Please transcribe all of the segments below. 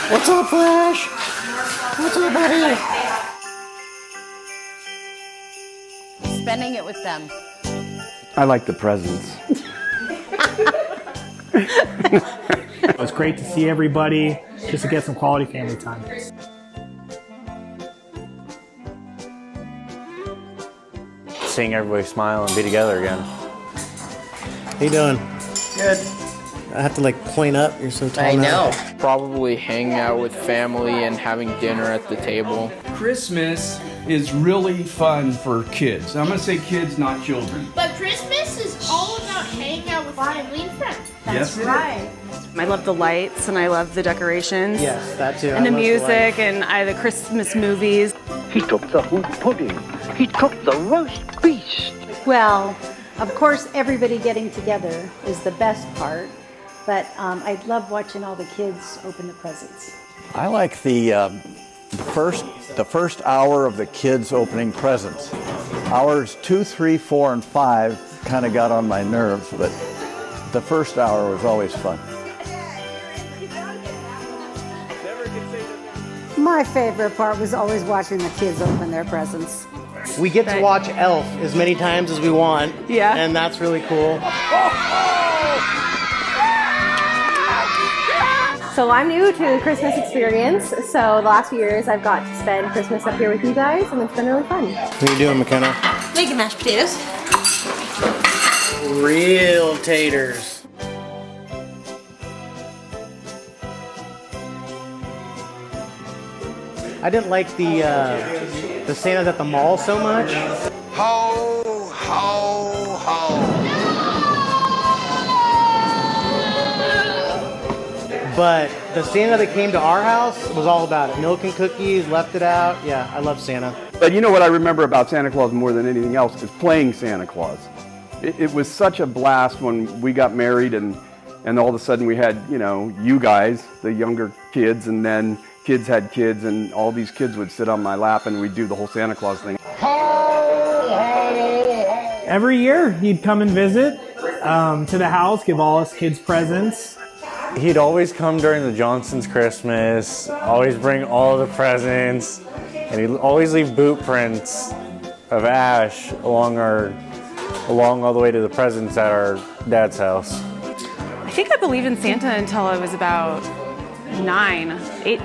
What's up, Flash? What's up, buddy? Spending it with them. I like the presents. It was great to see everybody, just to get some quality family time. Seeing everybody smile and be together again. How you doing? Good. I have to like point up. You're so tall. I now. know. Probably hanging out with family and having dinner at the table. Christmas is really fun for kids. I'm going to say kids, not children. But Christmas is all about hanging out with family and friends. Yes, it is. I love the lights and I love the decorations. Yes, that too. And the music and the Christmas movies. He took the hoop pudding. He took the roast beast. Well, of course, everybody getting together is the best part, but I love watching all the kids open the presents. I like the first hour of the kids opening presents. Hours 2, 3, 4, and 5 kind of got on my nerves, but the first hour was always fun. My favorite part was always watching the kids open their presents. We get to watch Elf as many times as we want. Yeah. And that's really cool. So I'm new to the Christmas experience. So the last few years I've got to spend Christmas up here with you guys, and it's been really fun. What are you doing, McKenna? Making mashed potatoes. Real taters. I didn't like the Santas at the mall so much. Ho, ho, ho. But the Santa that came to our house was all about it. Milk and cookies, left it out. Yeah, I love Santa. But you know what I remember about Santa Claus more than anything else is playing Santa Claus. It was such a blast when we got married and all of a sudden we had, you guys, the younger kids, and then kids had kids, and all these kids would sit on my lap and we'd do the whole Santa Claus thing. Every year he'd come and visit to the house, give all us kids presents. He'd always come during the Johnson's Christmas, always bring all the presents, and he'd always leave boot prints of ash along all the way to the presents at our dad's house. I think I believed in Santa until I was about 9. Who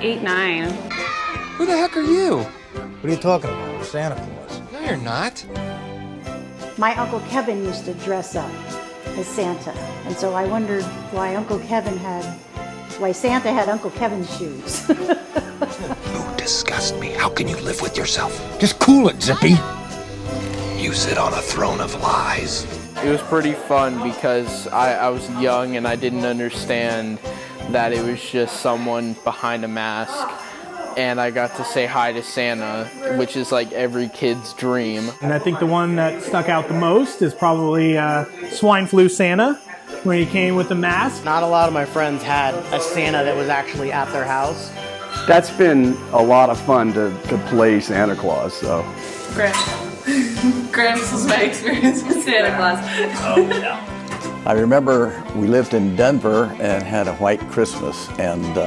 the heck are you? What are you talking about? We're Santa Claus. No, you're not. My Uncle Kevin used to dress up as Santa, and so I wondered why Santa had Uncle Kevin's shoes. You disgust me. How can you live with yourself? Just cool it, Zippy. You sit on a throne of lies. It was pretty fun because I was young and I didn't understand that it was just someone behind a mask. And I got to say hi to Santa, which is like every kid's dream. And I think the one that stuck out the most is probably Swine Flu Santa, when he came with the mask. Not a lot of my friends had a Santa that was actually at their house. That's been a lot of fun to play Santa Claus, so. Gramps was my experience with Santa Claus. Oh, yeah. I remember we lived in Denver and had a white Christmas, and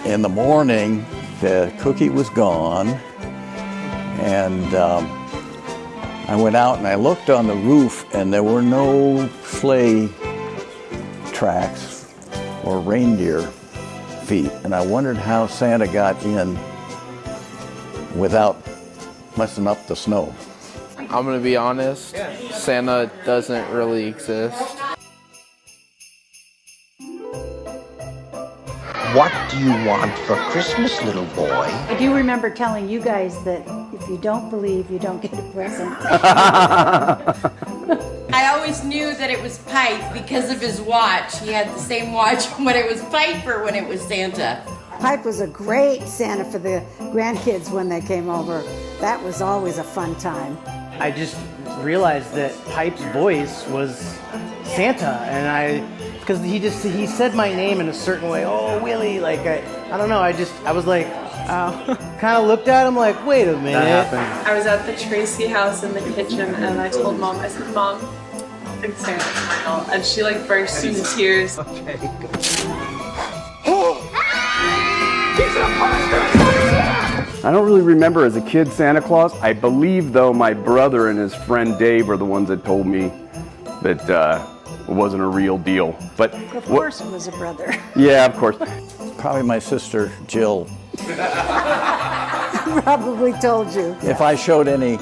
in the morning the cookie was gone, and I went out and I looked on the roof and there were no sleigh tracks or reindeer feet, and I wondered how Santa got in without messing up the snow. I'm gonna be honest, Santa doesn't really exist. What do you want for Christmas, little boy? I do remember telling you guys that if you don't believe, you don't get a present. I always knew that it was Pipe because of his watch. He had the same watch when it was Piper when it was Santa. Pipe was a great Santa for the grandkids when they came over. That was always a fun time. I just realized that Pipe's voice was Santa, and because he said my name in a certain way. Oh, Willie, like I don't know. I was like, kind of looked at him like, wait a minute. That happened. I was at the Tracy house in the kitchen and I told Mom, I said, Mom, I think Santa's real. And she like burst into tears. Okay. I don't really remember as a kid Santa Claus. I believe, though, my brother and his friend Dave were the ones that told me that it wasn't a real deal. But Of course it was a brother. yeah, of course. Probably my sister Jill. Probably told you. If I showed any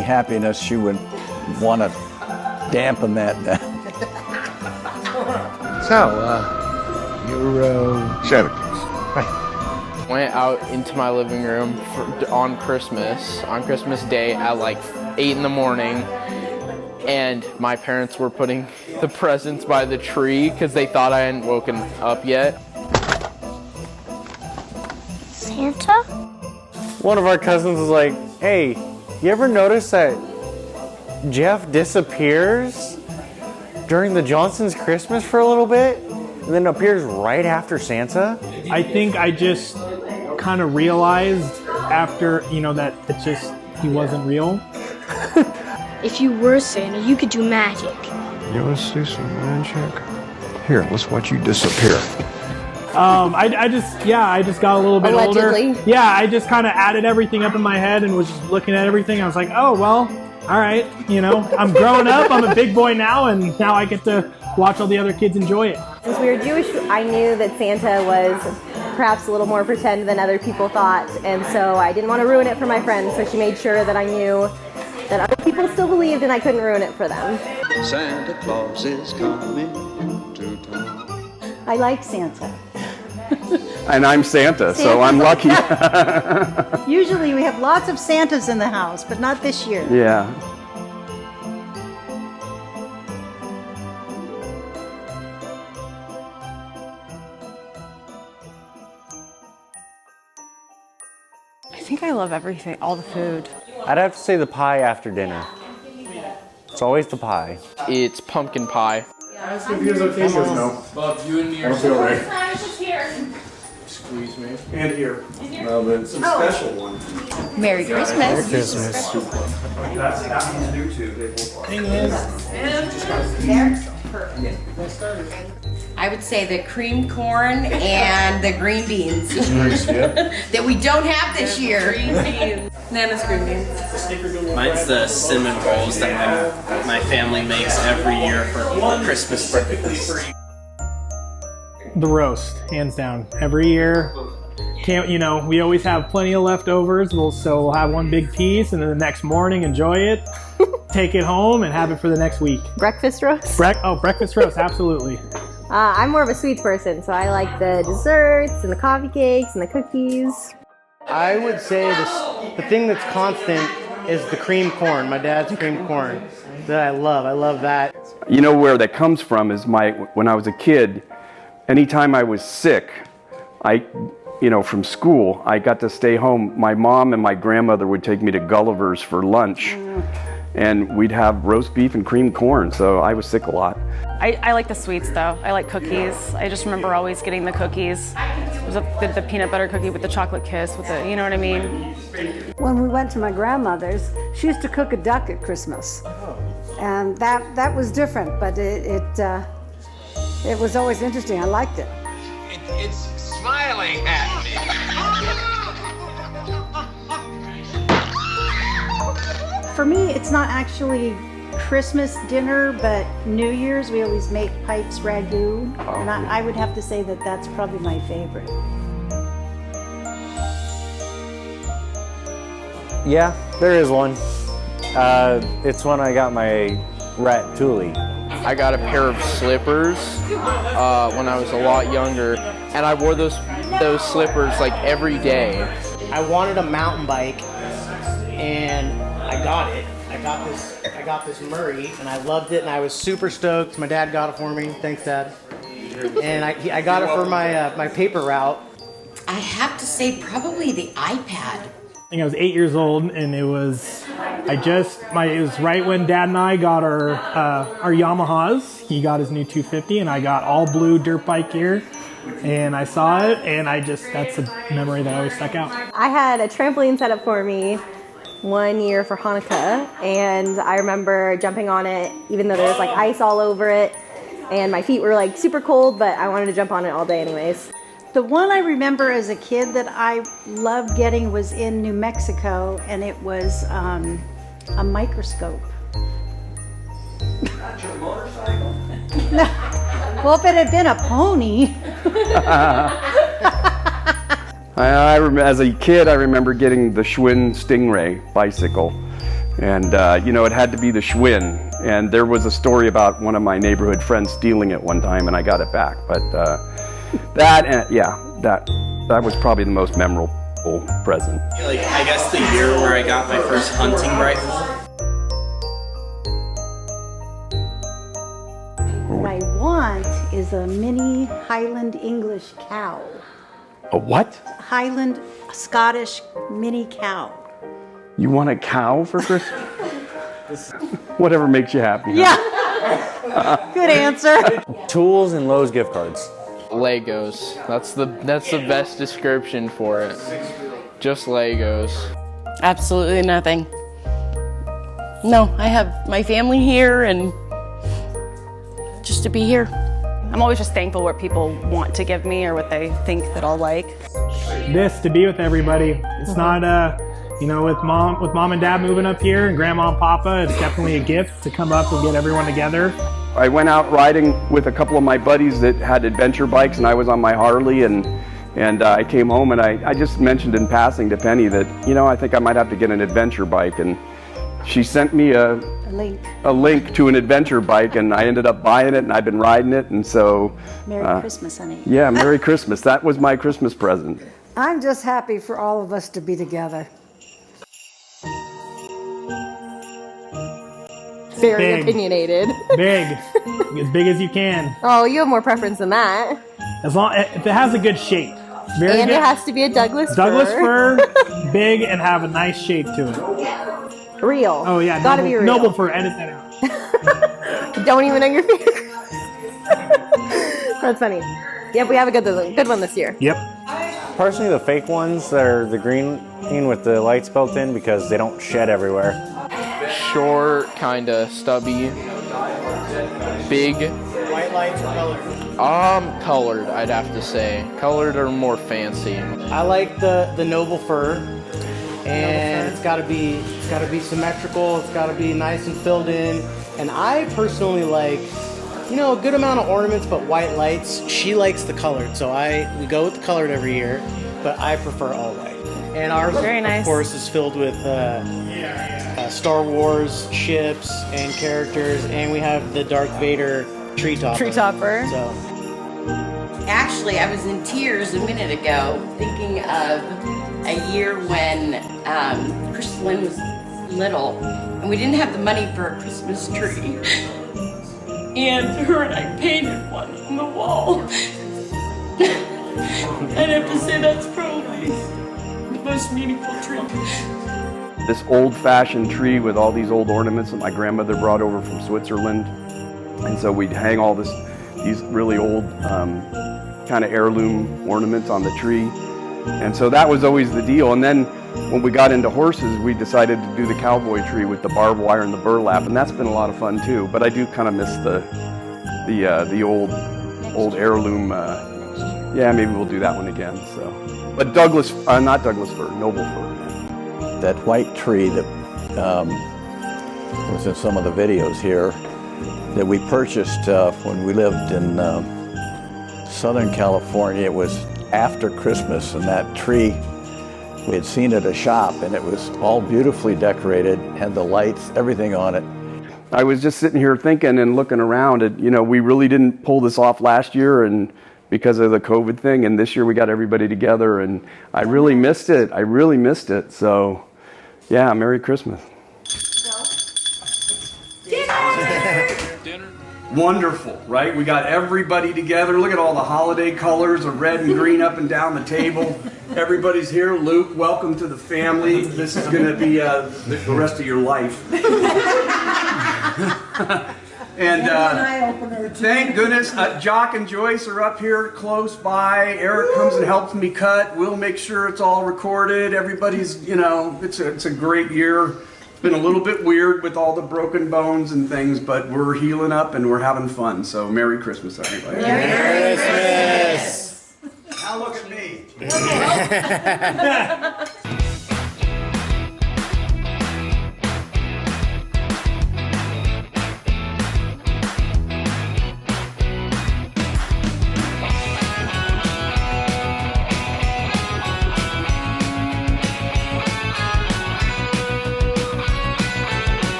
happiness, she would want to dampen that down. So, you're Santa Claus. Went out into my living room on Christmas Day at like 8 in the morning, and my parents were putting the presents by the tree because they thought I hadn't woken up yet. Santa? One of our cousins was like, hey, you ever notice that Jeff disappears during the Johnson's Christmas for a little bit and then appears right after Santa? I think I just kind of realized after, that it's just, he wasn't real. If you were Santa, you could do magic. You want to see some magic? Here, let's watch you disappear. I just got a little bit Allegedly. older. Yeah, I just kind of added everything up in my head and was just looking at everything. I was like, oh, well, all right. I'm growing up. I'm a big boy now, and now I get to watch all the other kids enjoy it. Since we were Jewish, I knew that Santa was perhaps a little more pretend than other people thought, and so I didn't want to ruin it for my friends, so she made sure that I knew that other people still believed and I couldn't ruin it for them. Santa Claus is coming to town. I like Santa. And I'm Santa, so I'm lucky. Usually we have lots of Santas in the house, but not this year. Yeah. I think I love everything, all the food. I'd have to say the pie after dinner. It's always the pie. It's pumpkin pie. Bob, you and me are feel right. Squeeze me. And here. Well, but it's a special one. Merry Christmas. That one's new too. I would say the cream corn and the green beans that we don't have this year. Green beans. Nana's green beans. Mine's the cinnamon rolls that my family makes every year for Christmas breakfast. The roast, hands down. Every year, we always have plenty of leftovers. We'll have one big piece, and then the next morning, enjoy it, take it home, and have it for the next week. Breakfast roast? Breakfast roast, absolutely. I'm more of a sweets person, so I like the desserts and the coffee cakes and the cookies. I would say the thing that's constant is the cream corn, my dad's cream corn, that I love. I love that. You know where that comes from is when I was a kid, anytime I was sick, from school, I got to stay home. My mom and my grandmother would take me to Gulliver's for lunch, and we'd have roast beef and cream corn, so I was sick a lot. I like the sweets though. I like cookies. I just remember always getting the cookies. It was the peanut butter cookie with the chocolate kiss with the, you know what I mean? When we went to my grandmother's, she used to cook a duck at Christmas. And that was different, but it was always interesting. I liked it. It's smiling at me. For me, it's not actually Christmas dinner, but New Year's, we always make pipes ragu. And I would have to say that that's probably my favorite. Yeah, there is one. It's when I got my rat Thule. I got a pair of slippers when I was a lot younger, and I wore those slippers like every day. I wanted a mountain bike, and I got it. I got this Murray, and I loved it, and I was super stoked. My dad got it for me. Thanks, Dad. And I got it for my paper route. I have to say probably the iPad. I think I was 8 years old, and it was right when Dad and I got our Yamahas. He got his new 250, and I got all blue dirt bike gear. And I saw it, and that's a memory that always stuck out. I had a trampoline set up for me one year for Hanukkah, and I remember jumping on it, even though there was like ice all over it, and my feet were like super cold, but I wanted to jump on it all day anyways. The one I remember as a kid that I loved getting was in New Mexico, and it was a microscope. Not your motorcycle? No. Well, if it had been a pony. I remember, as a kid, I remember getting the Schwinn Stingray bicycle. And, it had to be the Schwinn. And there was a story about one of my neighborhood friends stealing it one time, and I got it back. But that was probably the most memorable present. Like, I guess the year where I got my first hunting rifle. What I want is a mini Highland English cow. A what? Highland Scottish mini cow. You want a cow for Christmas? Whatever makes you happy. Yeah. Good answer. Tools and Lowe's gift cards. Legos. That's the best description for it. Just Legos. Absolutely nothing. No, I have my family here and just to be here. I'm always just thankful what people want to give me or what they think that I'll like. This, to be with everybody. It's not, with mom and dad moving up here and grandma and papa, it's definitely a gift to come up and get everyone together. I went out riding with a couple of my buddies that had adventure bikes, and I was on my Harley, and I came home and I just mentioned in passing to Penny that, I think I might have to get an adventure bike, and she sent me a link to an adventure bike, and I ended up buying it, and I've been riding it, and so... Merry Christmas, honey. Yeah, Merry Christmas. That was my Christmas present. I'm just happy for all of us to be together. Very Big. opinionated. Big. As big as you can. Oh, you have more preference than that. As long if it has a good shape. Very And good. it has to be a Douglas Douglas fir. fir, big, and have a nice shape to it. Real. Oh yeah, Gotta noble, be real. noble fir, edit that out. Don't even know your favorite. That's funny. Yep, we have a good one this year. Yep. Personally, the fake ones that are the green with the lights built in because they don't shed everywhere. Short, kinda stubby. Big. White lights or colored? Colored, I'd have to say. Colored or more fancy. I like the noble fir, and it's got to be symmetrical. It's got to be nice and filled in. And I personally like, a good amount of ornaments, but white lights. She likes the colored, so we go with the colored every year. But I prefer all white. And ours, Very nice. of course, is filled with Star Wars ships and characters, and we have the Darth Vader tree topper. Tree topper. So. Actually, I was in tears a minute ago thinking of a year when Chris Lynn was little and we didn't have the money for a Christmas tree. And her and I painted one on the wall. I'd have to say that's probably the most meaningful tree. This old-fashioned tree with all these old ornaments that my grandmother brought over from Switzerland. And so we'd hang all these really old kind of heirloom ornaments on the tree. And so that was always the deal. And then when we got into horses, we decided to do the cowboy tree with the barbed wire and the burlap, and that's been a lot of fun too. But I do kind of miss the old heirloom. Yeah, maybe we'll do that one again. So, but not Douglas fir, noble fir. That white tree that was in some of the videos here that we purchased when we lived in Southern California. It was after Christmas, and that tree we had seen at a shop, and it was all beautifully decorated, had the lights, everything on it. I was just sitting here thinking and looking around at, we really didn't pull this off last year, and because of the COVID thing, and this year we got everybody together, and I really missed it. So, yeah, Merry Christmas. Wonderful, right? We got everybody together. Look at all the holiday colors of red and green up and down the table. Everybody's here. Luke, welcome to the family. This is going to be the rest of your life. And thank goodness, Jock and Joyce are up here close by. Eric comes and helps me cut. We'll make sure it's all recorded. Everybody's, it's a great year. It's been a little bit weird with all the broken bones and things, but we're healing up and we're having fun. So Merry Christmas, everybody. Merry Christmas. Now look at me.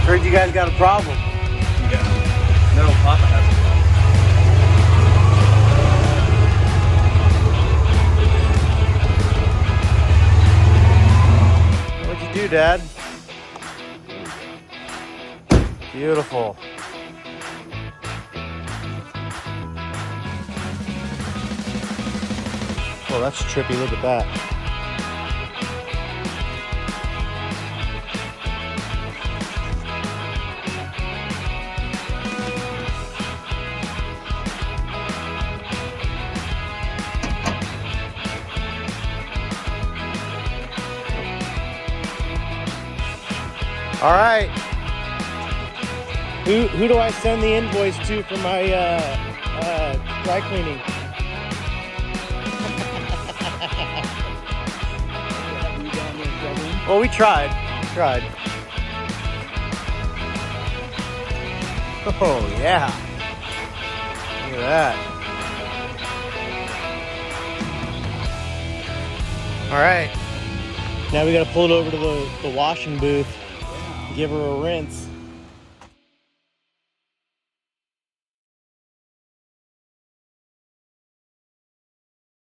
Heard you guys got a problem. No, Papa has a What'd you do, Dad? Beautiful. Oh, that's trippy. Look at that. All right. Who do I send the invoice to for my dry cleaning? Well, we tried. Oh yeah. Look at that. All right. Now we got to pull it over to the washing booth. Give her a rinse.